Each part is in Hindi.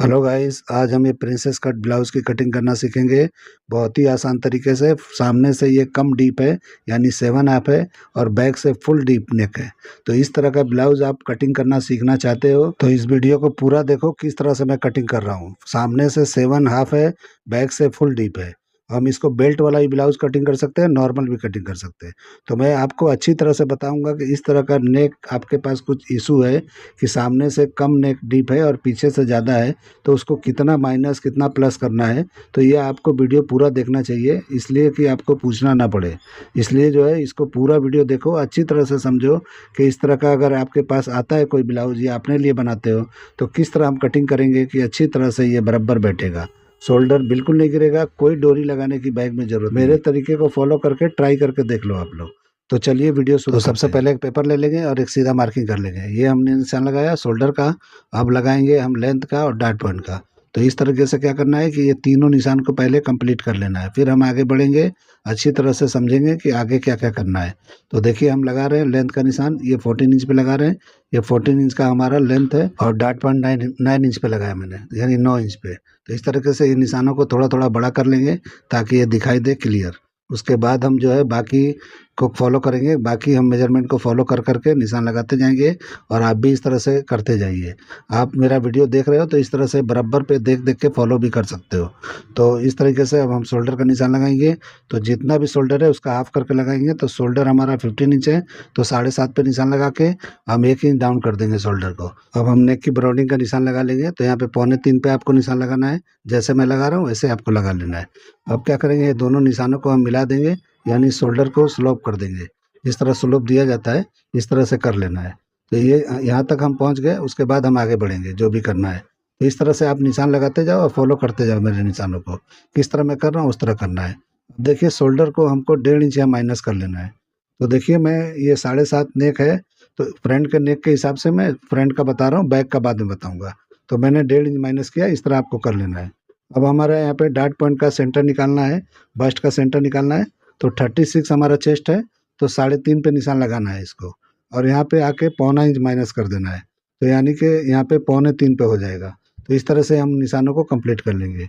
हेलो गाइस, आज हम ये प्रिंसेस कट ब्लाउज की कटिंग करना सीखेंगे। बहुत ही आसान तरीके से। सामने से ये कम डीप है, यानी 7 हाफ है, और बैक से फुल डीप नेक है। तो इस तरह का ब्लाउज आप कटिंग करना सीखना चाहते हो तो इस वीडियो को पूरा देखो, किस तरह से मैं कटिंग कर रहा हूँ। सामने से 7 हाफ है, बैक से फुल डीप है। हम इसको बेल्ट वाला ही ब्लाउज कटिंग कर सकते हैं, नॉर्मल भी कटिंग कर सकते हैं। तो मैं आपको अच्छी तरह से बताऊंगा कि इस तरह का नेक आपके पास कुछ इशू है कि सामने से कम नेक डीप है और पीछे से ज़्यादा है, तो उसको कितना माइनस कितना प्लस करना है। तो ये आपको वीडियो पूरा देखना चाहिए, इसलिए कि आपको पूछना ना पड़े। इसलिए जो है, इसको पूरा वीडियो देखो, अच्छी तरह से समझो कि इस तरह का अगर आपके पास आता है कोई ब्लाउज या अपने लिए बनाते हो तो किस तरह हम कटिंग करेंगे कि अच्छी तरह से ये बराबर बैठेगा। शोल्डर बिल्कुल नहीं गिरेगा, कोई डोरी लगाने की बैग में जरूरत नहीं। मेरे तरीके को फॉलो करके ट्राई करके देख लो आप लोग। तो चलिए वीडियो शुरू। तो सबसे पहले एक पेपर ले लेंगे और एक सीधा मार्किंग कर लेंगे। ये हमने निशान लगाया शोल्डर का। अब लगाएंगे हम लेंथ का और डार्ट पॉइंट का। तो इस तरीके से क्या करना है कि ये तीनों निशान को पहले कंप्लीट कर लेना है, फिर हम आगे बढ़ेंगे। अच्छी तरह से समझेंगे कि आगे क्या क्या करना है। तो देखिए, हम लगा रहे हैं लेंथ का निशान, ये 14 इंच पे लगा रहे हैं। ये 14 इंच का हमारा लेंथ है और डार्ट पॉइंट 9 इंच पे लगाया मैंने, यानी 9 इंच पे। तो इस तरीके से इन निशानों को थोड़ा थोड़ा बड़ा कर लेंगे ताकि ये दिखाई दे क्लियर। उसके बाद हम जो है बाकी को फॉलो करेंगे। बाकी हम मेजरमेंट को फॉलो कर करके निशान लगाते जाएंगे और आप भी इस तरह से करते जाइए। आप मेरा वीडियो देख रहे हो तो इस तरह से बराबर पे देख देख के फॉलो भी कर सकते हो। तो इस तरीके से अब हम शोल्डर का निशान लगाएंगे। तो जितना भी शोल्डर है उसका हाफ करके लगाएंगे। तो शोल्डर हमारा 15 इंच है, तो 7.5 पे निशान लगा के हम 1 इंच डाउन कर देंगे शोल्डर को। अब हम नेक की ब्राउनिंग का निशान लगा लेंगे। तो यहाँ पे 2.25 पे आपको निशान लगाना है। जैसे मैं लगा रहा हूँ वैसे आपको लगा लेना है। अब क्या करेंगे, ये दोनों निशानों को हम मिला देंगे, यानी शोल्डर को स्लोप कर देंगे। जिस तरह स्लोप दिया जाता है इस तरह से कर लेना है। तो ये यहाँ तक हम पहुँच गए। उसके बाद हम आगे बढ़ेंगे जो भी करना है। तो इस तरह से आप निशान लगाते जाओ और फॉलो करते जाओ मेरे निशानों को। किस तरह मैं कर रहा हूँ उस तरह करना है। देखिए, शोल्डर को हमको 1.5 इंच यहाँ माइनस कर लेना है। तो देखिए, मैं ये 7.5 नेक है, तो फ्रंट के नेक के हिसाब से मैं फ्रंट का बता रहा हूँ, बैक का बाद में बताऊंगा। तो मैंने 1.5 इंच माइनस किया, इस तरह आपको कर लेना है। अब हमारा यहाँ पे डार्ट पॉइंट का सेंटर निकालना है, बस्ट का सेंटर निकालना है। तो 36 हमारा चेस्ट है, तो 3.5 पे निशान लगाना है इसको। और यहाँ पे आके 0.25 इंच माइनस कर देना है। तो यानी कि यहाँ पे 2.25 पे हो जाएगा। तो इस तरह से हम निशानों को कंप्लीट कर लेंगे।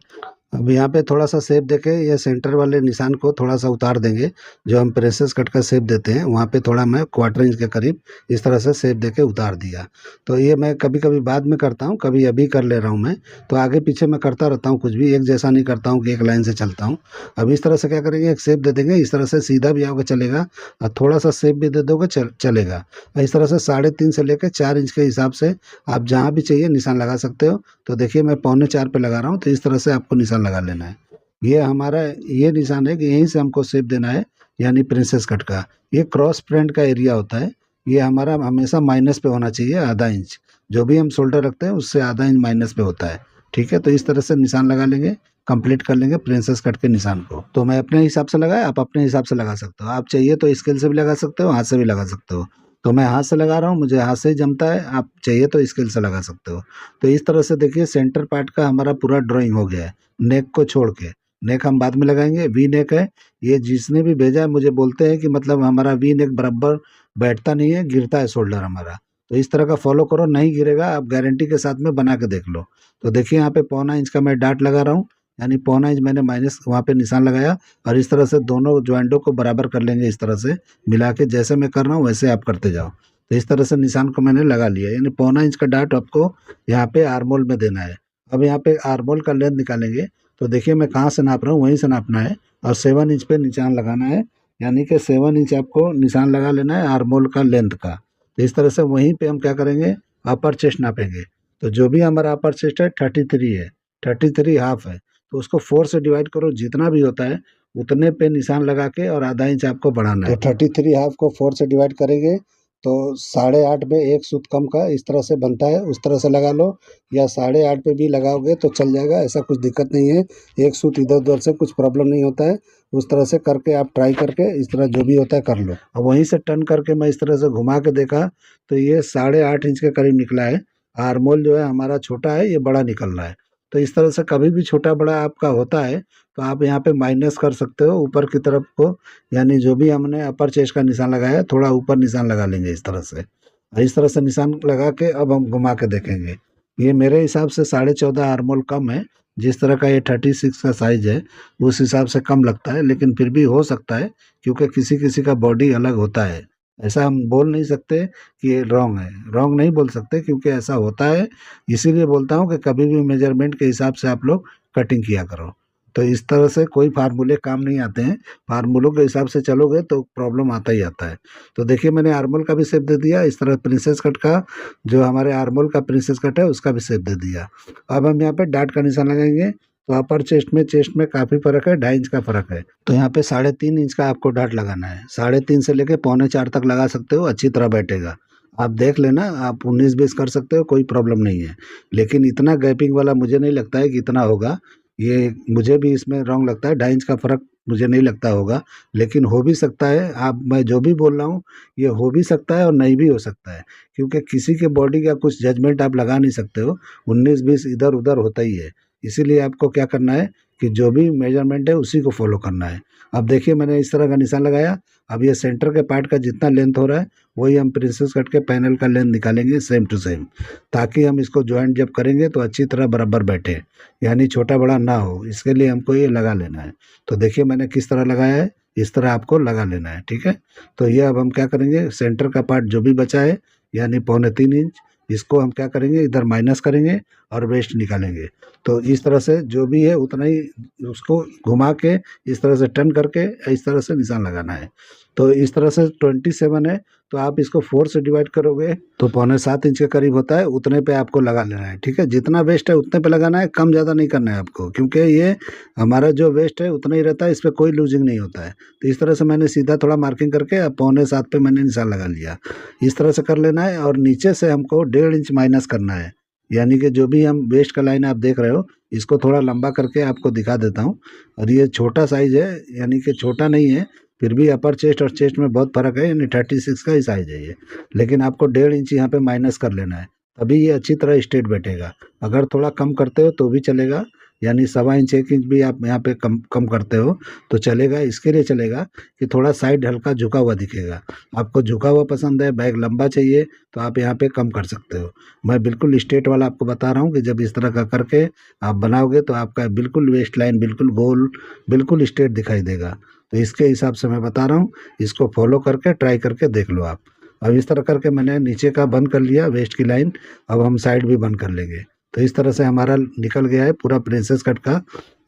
अब यहाँ पे थोड़ा सा शेप देके ये सेंटर वाले निशान को थोड़ा सा उतार देंगे। जो हम प्रेसेस कट का शेप देते हैं वहाँ पे थोड़ा मैं 1/4 इंच के करीब इस तरह से शेप देके उतार दिया। तो ये मैं कभी कभी बाद में करता हूँ, कभी अभी कर ले रहा हूँ मैं। तो आगे पीछे मैं करता रहता हूँ, कुछ भी एक जैसा नहीं करता हूँ कि एक लाइन से चलता हूँ। अब इस तरह से क्या करेंगे, एक शेप दे देंगे। इस तरह से सीधा भी आओगे चलेगा, और थोड़ा सा शेप भी दे दोगे चलेगा। इस तरह से 3.5 से लेकर 4 इंच के हिसाब से आप जहाँ भी चाहिए निशान लगा सकते हो। तो देखिए, मैं 3.25 पे लगा रहा हूँ। तो इस तरह से आपको निशान लगा लेना है। ये हमारा ये निशान है कि यहीं से हमको शेप देना है, यानी प्रिंसेस कट का। ये क्रॉस फ्रंट का एरिया होता है। ये हमारा हमेशा माइनस पे होना चाहिए, आधा इंच। जो भी हम शोल्डर रखते हैं उससे आधा इंच माइनस पे होता है। ठीक है, तो इस तरह से निशान लगा लेंगे, कंप्लीट कर लेंगे प्रिंसेस कट के निशान को। तो मैं अपने हिसाब से लगाया, आप अपने हिसाब से लगा सकते हो। आप चाहिए तो स्केल से भी लगा सकते हो, हाथ से भी लगा सकते हो। तो मैं हाथ से लगा रहा हूँ, मुझे हाथ से ही जमता है। आप चाहिए तो स्केल से लगा सकते हो। तो इस तरह से देखिए, सेंटर पार्ट का हमारा पूरा ड्राइंग हो गया है, नेक को छोड़ के। नेक हम बाद में लगाएंगे। वी नेक है। ये जिसने भी भेजा है मुझे बोलते हैं कि मतलब हमारा वी नेक बराबर बैठता नहीं है, गिरता है शोल्डर हमारा। तो इस तरह का फॉलो करो, नहीं गिरेगा। आप गारंटी के साथ में बना के देख लो। तो देखिए, यहाँ पे 0.25 इंच का मैं डार्ट लगा रहा हूँ, यानी 0.25 इंच मैंने माइनस वहाँ पे निशान लगाया। और इस तरह से दोनों ज्वाइंटों को बराबर कर लेंगे, इस तरह से मिला के। जैसे मैं कर रहा हूँ वैसे आप करते जाओ। तो इस तरह से निशान को मैंने लगा लिया, यानी 0.25 इंच का डार्ट आपको यहाँ पे आर्मोल में देना है। अब यहाँ पे आर्मोल का लेंथ निकालेंगे। तो देखिए, मैं कहाँ से नाप रहा हूँ वहीं से नापना है, और 7 इंच पे निशान लगाना है। यानी कि 7 इंच आपको निशान लगा लेना है आर्मोल का लेंथ का। तो इस तरह से वहीं पे हम क्या करेंगे, अपर चेस्ट नापेंगे। तो जो भी हमारा अपर चेस्ट है 33 है, 33 हाफ है। तो उसको 4 से डिवाइड करो, जितना भी होता है उतने पे निशान लगा के और आधा इंच आपको बढ़ाना है। तो 33 हाफ को 4 से डिवाइड करेंगे तो 8.5 में एक सूत कम का इस तरह से बनता है, उस तरह से लगा लो। या 8.5 पे भी लगाओगे तो चल जाएगा, ऐसा कुछ दिक्कत नहीं है। एक सूत इधर उधर से कुछ प्रॉब्लम नहीं होता है। उस तरह से करके आप ट्राई करके इस तरह जो भी होता है कर लो। अब वहीं से टर्न करके मैं इस तरह से घुमा के देखा तो ये 8.5 इंच के करीब निकला है। आर्मोल जो है हमारा छोटा है, ये बड़ा निकल रहा है। तो इस तरह से कभी भी छोटा बड़ा आपका होता है तो आप यहाँ पे माइनस कर सकते हो ऊपर की तरफ को। यानी जो भी हमने अपर चेस्ट का निशान लगाया है थोड़ा ऊपर निशान लगा लेंगे इस तरह से। और इस तरह से निशान लगा के अब हम घुमा के देखेंगे। ये मेरे हिसाब से 14.5 आर्मोल कम है। जिस तरह का ये 36 का साइज है उस हिसाब से कम लगता है, लेकिन फिर भी हो सकता है क्योंकि किसी किसी का बॉडी अलग होता है। ऐसा हम बोल नहीं सकते कि ये रॉन्ग है, रॉन्ग नहीं बोल सकते क्योंकि ऐसा होता है। इसीलिए बोलता हूँ कि कभी भी मेजरमेंट के हिसाब से आप लोग कटिंग किया करो। तो इस तरह से कोई फार्मूले काम नहीं आते हैं, फार्मूलों के हिसाब से चलोगे तो प्रॉब्लम आता ही आता है। तो देखिए मैंने आर्मोल का भी शेप दे दिया, इस तरह प्रिंसेस कट का जो हमारे आर्मोल का प्रिंसेस कट है उसका भी शेप दे दिया। अब हम यहाँ पे डार्ट का निशान लगाएंगे। तो अपर चेस्ट में काफ़ी फर्क है, 2.5 इंच का फर्क है। तो यहाँ पे 3.5 इंच का आपको डार्ट लगाना है। 3.5 से लेके 3.25 तक लगा सकते हो, अच्छी तरह बैठेगा। आप देख लेना, आप 19-20 कर सकते हो, कोई प्रॉब्लम नहीं है। लेकिन इतना गैपिंग वाला मुझे नहीं लगता है कि इतना होगा। ये मुझे भी इसमें रॉन्ग लगता है, 2.5 इंच का फर्क मुझे नहीं लगता होगा। लेकिन हो भी सकता है, आप मैं जो भी बोल रहा हूँ ये हो भी सकता है और नहीं भी हो सकता है, क्योंकि किसी के बॉडी का कुछ जजमेंट आप लगा नहीं सकते हो। 19-20 इधर उधर होता ही है। इसीलिए आपको क्या करना है कि जो भी मेजरमेंट है उसी को फॉलो करना है। अब देखिए मैंने इस तरह का निशान लगाया। अब ये सेंटर के पार्ट का जितना लेंथ हो रहा है वही हम प्रिंसेस कट के पैनल का लेंथ निकालेंगे सेम टू सेम, ताकि हम इसको ज्वाइंट जब करेंगे तो अच्छी तरह बराबर बैठे, यानी छोटा बड़ा ना हो। इसके लिए हमको ये लगा लेना है। तो देखिए मैंने किस तरह लगाया है, इस तरह आपको लगा लेना है, ठीक है। तो ये अब हम क्या करेंगे, सेंटर का पार्ट जो भी बचा है यानी 3.25 इंच, इसको हम क्या करेंगे, इधर माइनस करेंगे और वेस्ट निकालेंगे। तो इस तरह से जो भी है उतना ही उसको घुमा के इस तरह से टर्न करके इस तरह से निशान लगाना है। तो इस तरह से 27 है, तो आप इसको 4 से डिवाइड करोगे तो 6.25 इंच के करीब होता है। उतने पे आपको लगा लेना है, ठीक है। जितना वेस्ट है उतने पे लगाना है, कम ज़्यादा नहीं करना है आपको, क्योंकि ये हमारा जो वेस्ट है उतना ही रहता है, इस पर कोई लूजिंग नहीं होता है। तो इस तरह से मैंने सीधा थोड़ा मार्किंग करके अब 6.25 पे मैंने निशान लगा लिया। इस तरह से कर लेना है और नीचे से हमको 1.5 इंच माइनस करना है। यानी कि जो भी हम वेस्ट का लाइन आप देख रहे हो इसको थोड़ा लंबा करके आपको दिखा देता हूँ। और ये छोटा साइज है, यानी कि छोटा नहीं है, फिर भी अपर चेस्ट और चेस्ट में बहुत फर्क है, यानी 36 का ही साइज है ये। लेकिन आपको 1.5 इंच यहाँ पे माइनस कर लेना है, तभी ये अच्छी तरह स्ट्रेट बैठेगा। अगर थोड़ा कम करते हो तो भी चलेगा, यानी 1.25 इंच 1 इंच भी आप यहाँ पे कम कम करते हो तो चलेगा। इसके लिए चलेगा कि थोड़ा साइड हल्का झुका हुआ दिखेगा। आपको झुका हुआ पसंद है, बैग लंबा चाहिए, तो आप यहाँ पे कम कर सकते हो। मैं बिल्कुल स्ट्रेट वाला आपको बता रहा हूँ कि जब इस तरह का करके आप बनाओगे तो आपका बिल्कुल वेस्ट लाइन बिल्कुल गोल, बिल्कुल स्ट्रेट दिखाई देगा। तो इसके हिसाब से मैं बता रहा हूँ, इसको फॉलो करके ट्राई करके देख लो आप। अब इस तरह करके मैंने नीचे का बंद कर लिया वेस्ट की लाइन। अब हम साइड भी बंद कर लेंगे। तो इस तरह से हमारा निकल गया है पूरा प्रिंसेस कट का,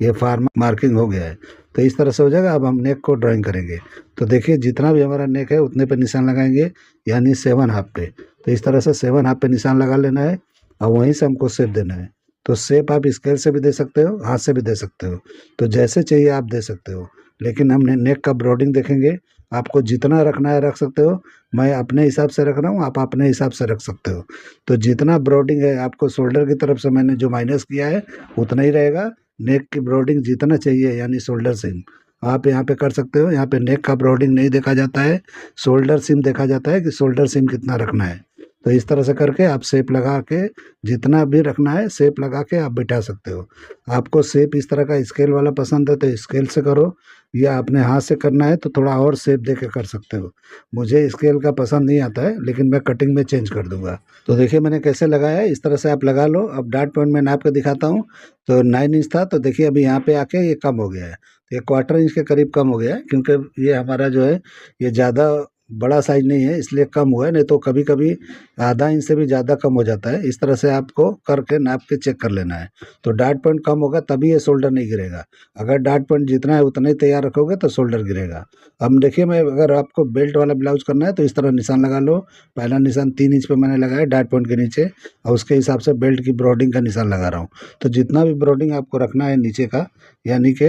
ये फार्म मार्किंग हो गया है। तो इस तरह से हो जाएगा। अब हम नेक को ड्राइंग करेंगे। तो देखिए जितना भी हमारा नेक है उतने पे निशान लगाएंगे, यानी 7.5 पे। तो इस तरह से 7.5 पे निशान लगा लेना है और वहीं से हमको शेप देना है। तो शेप आप स्केल से भी दे सकते हो, हाथ से भी दे सकते हो, तो जैसे चाहिए आप दे सकते हो। लेकिन हमने नेक का ब्रॉडिंग देखेंगे, आपको जितना रखना है रख सकते हो। मैं अपने हिसाब से रख रहा हूँ, आप अपने हिसाब से रख सकते हो। तो जितना ब्रॉडिंग है आपको शोल्डर की तरफ से मैंने जो माइनस किया है उतना ही रहेगा। नेक की ब्रॉडिंग जितना चाहिए यानी शोल्डर सीम आप यहाँ पे कर सकते हो। यहाँ पे नेक का ब्रॉडिंग नहीं देखा जाता है, शोल्डर सीम देखा जाता है कि शोल्डर सीम कितना रखना है। तो इस तरह से करके आप शेप लगा के जितना भी रखना है शेप लगा के आप बिठा सकते हो। आपको शेप इस तरह का स्केल वाला पसंद है तो स्केल से करो, या अपने हाथ से करना है तो थोड़ा और शेप दे के कर सकते हो। मुझे स्केल का पसंद नहीं आता है, लेकिन मैं कटिंग में चेंज कर दूंगा। तो देखिए मैंने कैसे लगाया है, इस तरह से आप लगा लो। अब डार्ट पॉइंट में नाप के दिखाता हूँ। तो 9 इंच था, तो देखिए अभी यहाँ पे आके ये कम हो गया है। तो ये 1/4 इंच के करीब कम हो गया है, क्योंकि ये हमारा जो है ये ज़्यादा बड़ा साइज नहीं है इसलिए कम हुआ है, नहीं तो कभी कभी आधा इंच से भी ज़्यादा कम हो जाता है। इस तरह से आपको करके नाप के चेक कर लेना है। तो डार्ट पॉइंट कम होगा तभी ये शोल्डर नहीं गिरेगा। अगर डार्ट पॉइंट जितना है उतना ही तैयार रखोगे तो शोल्डर गिरेगा। अब देखिए मैं, अगर आपको बेल्ट वाला ब्लाउज करना है तो इस तरह निशान लगा लो। पहला निशान 3 इंच पे मैंने लगाया डार्ट पॉइंट के नीचे, और उसके हिसाब से बेल्ट की ब्रॉडिंग का निशान लगा रहा हूँ। तो जितना भी ब्रॉडिंग आपको रखना है नीचे का, यानी कि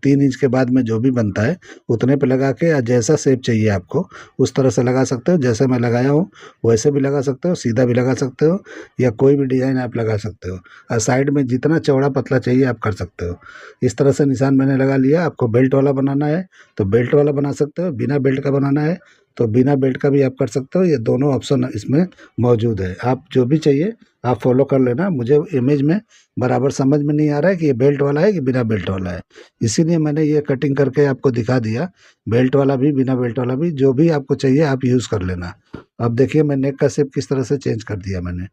3 इंच के बाद में जो भी बनता है उतने पे लगा के, या जैसा शेप चाहिए आपको उस तरह से लगा सकते हो। जैसे मैं लगाया हूँ वैसे भी लगा सकते हो, सीधा भी लगा सकते हो, या कोई भी डिज़ाइन आप लगा सकते हो। और साइड में जितना चौड़ा पतला चाहिए आप कर सकते हो। इस तरह से निशान मैंने लगा लिया। आपको बेल्ट वाला बनाना है तो बेल्ट वाला बना सकते हो, बिना बेल्ट का बनाना है तो बिना बेल्ट का भी आप कर सकते हो। ये दोनों ऑप्शन इसमें मौजूद है, आप जो भी चाहिए आप फॉलो कर लेना। मुझे इमेज में बराबर समझ में नहीं आ रहा है कि ये बेल्ट वाला है कि बिना बेल्ट वाला है, इसीलिए मैंने ये कटिंग करके आपको दिखा दिया। बेल्ट वाला भी बिना बेल्ट वाला भी, जो भी आपको चाहिए आप यूज़ कर लेना। अब देखिए मैं नेक का शेप किस तरह से चेंज कर दिया मैंने।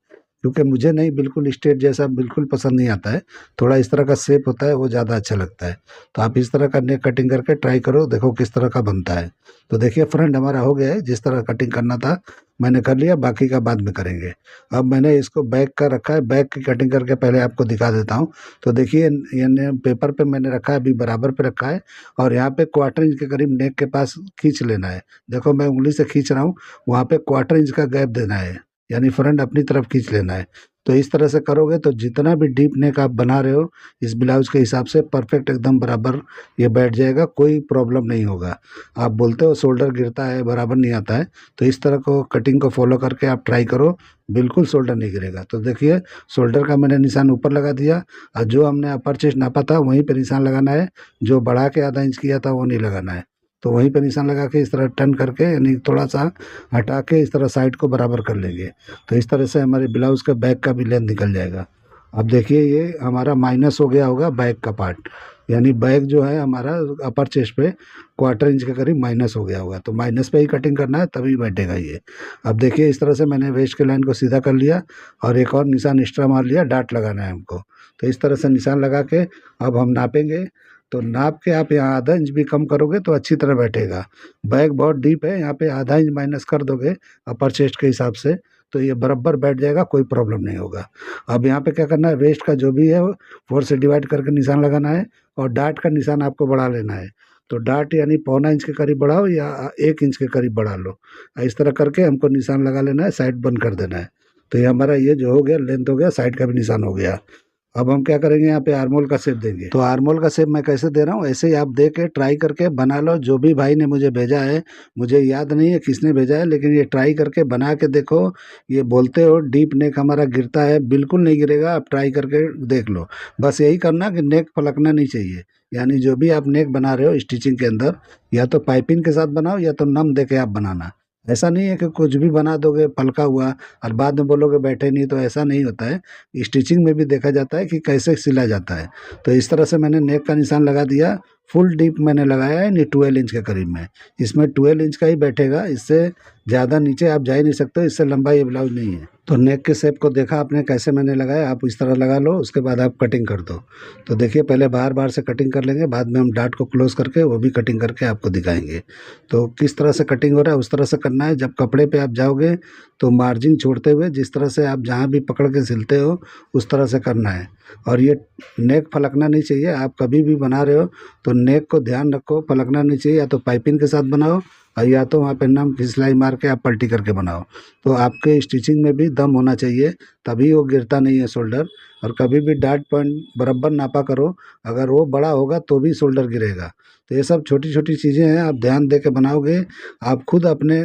क्योंकि मुझे नहीं बिल्कुल स्ट्रेट जैसा बिल्कुल पसंद नहीं आता है, थोड़ा इस तरह का शेप होता है वो ज़्यादा अच्छा लगता है। तो आप इस तरह का नेक कटिंग करके ट्राई करो, देखो किस तरह का बनता है। तो देखिए फ्रंट हमारा हो गया है, जिस तरह कटिंग करना था मैंने कर लिया, बाकी का बाद में करेंगे। अब मैंने इसको बैक का रखा है, बैक की कटिंग करके पहले आपको दिखा देता हूँ। तो देखिए यानी पेपर पे मैंने रखा है, अभी बराबर पे रखा है, और यहाँ पे क्वार्टर इंच के करीब नेक के पास खींच लेना है। देखो मैं उंगली से खींच रहा हूँ, वहाँ पे क्वार्टर इंच का गैप देना है, यानी फ्रंट अपनी तरफ खींच लेना है। तो इस तरह से करोगे तो जितना भी डीप नेक आप बना रहे हो इस ब्लाउज के हिसाब से परफेक्ट एकदम बराबर ये बैठ जाएगा, कोई प्रॉब्लम नहीं होगा। आप बोलते हो शोल्डर गिरता है, बराबर नहीं आता है, तो इस तरह को कटिंग को फॉलो करके आप ट्राई करो, बिल्कुल शोल्डर नहीं गिरेगा। तो देखिए शोल्डर का मैंने निशान ऊपर लगा दिया, और जो हमने अपर चेस्ट नापा था वहीं पे निशान लगाना है, जो बढ़ा के आधा इंच किया था वो नहीं लगाना है। तो वहीं पे निशान लगा के इस तरह टर्न करके, यानी थोड़ा सा हटा के इस तरह साइड को बराबर कर लेंगे। तो इस तरह से हमारे ब्लाउज़ का बैक का भी लेंथ निकल जाएगा। अब देखिए ये हमारा माइनस हो गया होगा बैक का पार्ट, यानी बैक जो है हमारा अपर चेस्ट पे क्वार्टर इंच के करीब माइनस हो गया होगा, तो माइनस पे ही कटिंग करना है तभी बैठेगा ये। अब देखिए इस तरह से मैंने वेस्ट के लाइन को सीधा कर लिया, और एक और निशान एक्स्ट्रा मार लिया, डाट लगाना है हमको। तो इस तरह से निशान लगा के अब हम नापेंगे। तो नाप के आप यहाँ आधा इंच भी कम करोगे तो अच्छी तरह बैठेगा। बैक बहुत डीप है, यहाँ पे आधा इंच माइनस कर दोगे अपर चेस्ट के हिसाब से तो ये बराबर बैठ जाएगा, कोई प्रॉब्लम नहीं होगा। अब यहाँ पे क्या करना है, वेस्ट का जो भी है वो 4 से डिवाइड करके निशान लगाना है, और डाट का निशान आपको बढ़ा लेना है। तो डाट यानी पौना इंच के करीब बढ़ाओ या 1 इंच के करीब बढ़ा लो, इस तरह करके हमको निशान लगा लेना है, साइड बंद कर देना है। तो ये हमारा ये जो हो गया लेंथ हो गया, साइड का भी निशान हो गया। अब हम क्या करेंगे, यहाँ पे आर्मोल का शेप देंगे। तो आर्मोल का शेप मैं कैसे दे रहा हूँ, ऐसे ही आप दे के ट्राई करके बना लो। जो भी भाई ने मुझे भेजा है, मुझे याद नहीं है किसने भेजा है, लेकिन ये ट्राई करके बना के देखो। ये बोलते हो डीप नेक हमारा गिरता है, बिल्कुल नहीं गिरेगा, आप ट्राई करके देख लो। बस यही करना कि नेक फलकना नहीं चाहिए, यानी जो भी आप नेक बना रहे हो स्टिचिंग के अंदर, या तो पाइपिंग के साथ बनाओ या तो नम दे के आप बनाना। ऐसा नहीं है कि कुछ भी बना दोगे पलका हुआ और बाद में बोलोगे बैठे नहीं, तो ऐसा नहीं होता है। स्टिचिंग में भी देखा जाता है कि कैसे सिला जाता है। तो इस तरह से मैंने नेक का निशान लगा दिया, फुल डीप मैंने लगाया है, नहीं 12 इंच के करीब में। इसमें 12 इंच का ही बैठेगा, इससे ज़्यादा नीचे आप जा ही नहीं सकते, इससे लंबा ये ब्लाउज नहीं है। तो नेक के शेप को देखा आपने कैसे मैंने लगाया, आप इस तरह लगा लो, उसके बाद आप कटिंग कर दो। तो देखिए पहले बार बार से कटिंग कर लेंगे, बाद में हम डाट को क्लोज करके वो भी कटिंग करके आपको दिखाएंगे। तो किस तरह से कटिंग हो रहा है उस तरह से करना है। जब कपड़े पे आप जाओगे तो मार्जिन छोड़ते हुए जिस तरह से आप जहाँ भी पकड़ के सिलते हो उस तरह से करना है। और ये नेक फलकना नहीं चाहिए, आप कभी भी बना रहे हो तो नेक को ध्यान रखो, फलकना नहीं चाहिए। या तो पाइपिंग के साथ बनाओ, और या तो वहाँ पे नम की सिलाई मार के आप पलटी करके बनाओ। तो आपके स्टिचिंग में भी दम होना चाहिए, तभी वो गिरता नहीं है शोल्डर। और कभी भी डाट पॉइंट बराबर नापा करो, अगर वो बड़ा होगा तो भी शोल्डर गिरेगा। तो ये सब छोटी छोटी चीज़ें हैं, आप ध्यान दे के बनाओगे। आप खुद अपने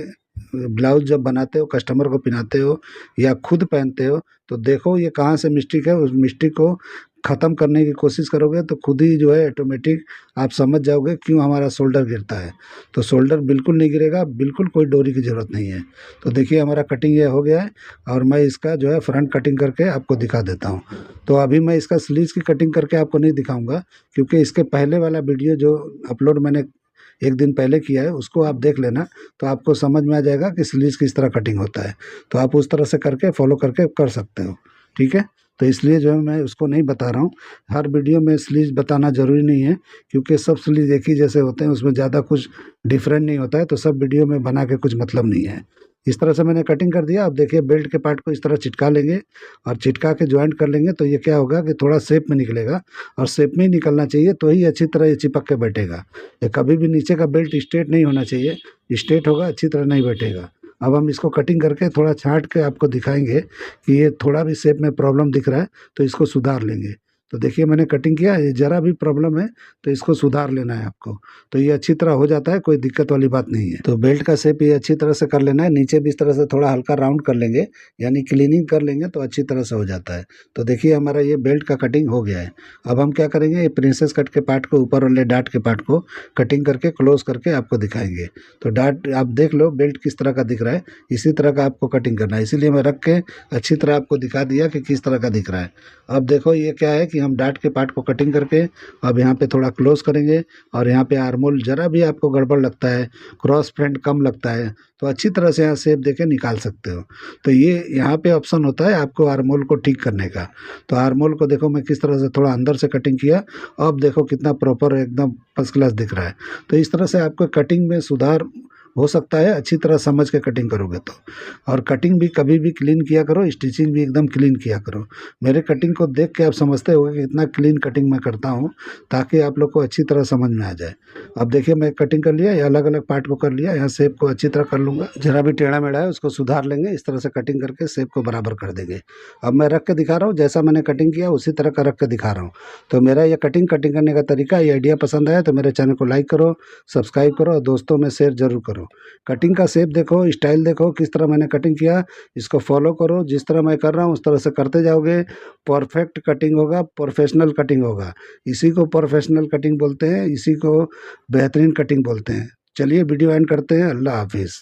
ब्लाउज जब बनाते हो, कस्टमर को पहनाते हो या खुद पहनते हो, तो देखो ये कहाँ से मिस्टेक है, उस मिस्टेक को ख़त्म करने की कोशिश करोगे तो खुद ही जो है ऑटोमेटिक आप समझ जाओगे क्यों हमारा शोल्डर गिरता है। तो शोल्डर बिल्कुल नहीं गिरेगा, बिल्कुल कोई डोरी की ज़रूरत नहीं है। तो देखिए हमारा कटिंग ये हो गया है, और मैं इसका जो है फ्रंट कटिंग करके आपको दिखा देता हूँ। तो अभी मैं इसका स्लीव्स की कटिंग करके आपको नहीं दिखाऊँगा, क्योंकि इसके पहले वाला वीडियो जो अपलोड मैंने एक दिन पहले किया है उसको आप देख लेना, तो आपको समझ में आ जाएगा कि स्लीव्स किस तरह कटिंग होता है। तो आप उस तरह से करके फॉलो करके कर सकते हो, ठीक है। तो इसलिए जो है मैं उसको नहीं बता रहा हूँ। हर वीडियो में स्लीव्स बताना ज़रूरी नहीं है, क्योंकि सब स्लीव्स एक ही जैसे होते हैं, उसमें ज़्यादा कुछ डिफरेंट नहीं होता है, तो सब वीडियो में बना के कुछ मतलब नहीं है। इस तरह से मैंने कटिंग कर दिया। अब देखिए बेल्ट के पार्ट को इस तरह चिटका लेंगे, और चिटका के जॉइंट कर लेंगे, तो ये क्या होगा कि थोड़ा शेप में निकलेगा, और शेप में ही निकलना चाहिए तो ही अच्छी तरह ये चिपक के बैठेगा। ये कभी भी नीचे का बेल्ट स्ट्रेट नहीं होना चाहिए, स्ट्रेट होगा अच्छी तरह नहीं बैठेगा। अब हम इसको कटिंग करके थोड़ा छाँट के आपको दिखाएंगे कि ये थोड़ा भी शेप में प्रॉब्लम दिख रहा है तो इसको सुधार लेंगे। तो देखिए मैंने कटिंग किया, ये ज़रा भी प्रॉब्लम है तो इसको सुधार लेना है आपको। तो ये अच्छी तरह हो जाता है, कोई दिक्कत वाली बात नहीं है। तो बेल्ट का शेप ये अच्छी तरह से कर लेना है, नीचे भी इस तरह से थोड़ा हल्का राउंड कर लेंगे, यानी क्लीनिंग कर लेंगे तो अच्छी तरह से हो जाता है। तो देखिए हमारा ये बेल्ट का कटिंग हो गया है। अब हम क्या करेंगे, ये प्रिंसेस कट के पार्ट को, ऊपर वाले डाट के पार्ट को कटिंग करके क्लोज करके आपको दिखाएंगे। तो डाट आप देख लो बेल्ट किस तरह का दिख रहा है, इसी तरह का आपको कटिंग करना है। इसीलिए मैं रख के अच्छी तरह आपको दिखा दिया कि किस तरह का दिख रहा है। अब देखो ये क्या है कि हम डाट के पार्ट को कटिंग करके अब यहाँ पे थोड़ा क्लोज करेंगे और यहाँ पे आर्मोल जरा भी आपको गड़बड़ लगता है, क्रॉस फ्रंट कम लगता है, तो अच्छी तरह से यहाँ शेप देके निकाल सकते हो। तो ये यहाँ पे ऑप्शन होता है आपको आर्मोल को ठीक करने का। तो आर्मोल को देखो मैं किस तरह से थोड़ा अंदर से कटिंग किया, अब देखो कितना प्रॉपर एकदम फर्स्ट क्लास दिख रहा है। तो इस तरह से आपको कटिंग में सुधार हो सकता है, अच्छी तरह समझ के कटिंग करोगे तो। और कटिंग भी कभी भी क्लीन किया करो, स्टिचिंग भी एकदम क्लीन किया करो। मेरे कटिंग को देख के आप समझते होगे कि इतना क्लीन कटिंग मैं करता हूँ, ताकि आप लोग को अच्छी तरह समझ में आ जाए। अब देखिए मैं कटिंग कर लिया, या अलग अलग पार्ट को कर लिया, यहाँ शेप को अच्छी तरह कर लूँगा, जरा भी टेढ़ा मेढ़ा है उसको सुधार लेंगे, इस तरह से कटिंग करके शेप को बराबर कर देंगे। अब मैं रख के दिखा रहा हूँ, जैसा मैंने कटिंग किया उसी तरह का रख के दिखा रहा हूँ। तो मेरा ये कटिंग करने का तरीका, ये आइडिया पसंद आया तो मेरे चैनल को लाइक करो, सब्सक्राइब करो और दोस्तों में शेयर जरूर करो। कटिंग का शेप देखो, स्टाइल देखो, किस तरह मैंने कटिंग किया, इसको फॉलो करो। जिस तरह मैं कर रहा हूँ उस तरह से करते जाओगे, परफेक्ट कटिंग होगा, प्रोफेशनल कटिंग होगा। इसी को प्रोफेशनल कटिंग बोलते हैं, इसी को बेहतरीन कटिंग बोलते हैं। चलिए वीडियो एंड करते हैं। अल्लाह हाफिज़।